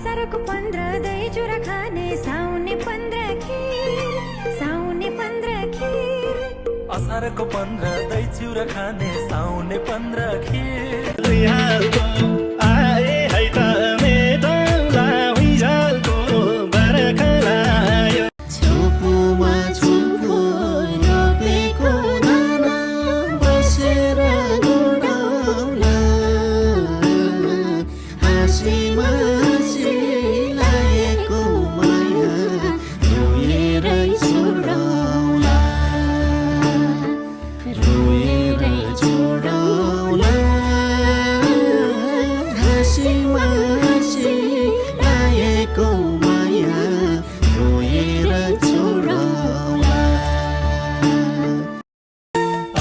असारको 15 दही चुरा खाने साउने 15 खीर असारको 15 दही चिउरा खाने साउने 15 खीर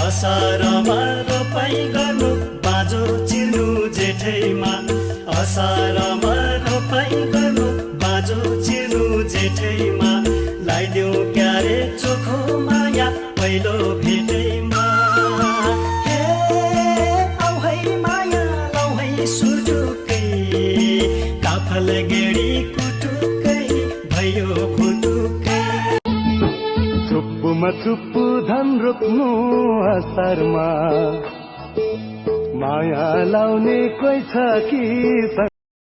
असारमा रोपाइ गर्नु बाँझो चिर्नु जेठैमा असारमा रोपाइ गर्नु बाँझो चिर्नु जेठैमा लाइदेऊ क्यारे चोखो माया पहिलो भेटैमा हे आउ है माया लाउ है सुटुकै काफल गेडी कुटुकै भयो फुटुकै चुप्पुमा चुप्पु धन रोप्नु असारमा माया लाउने कोही छ कि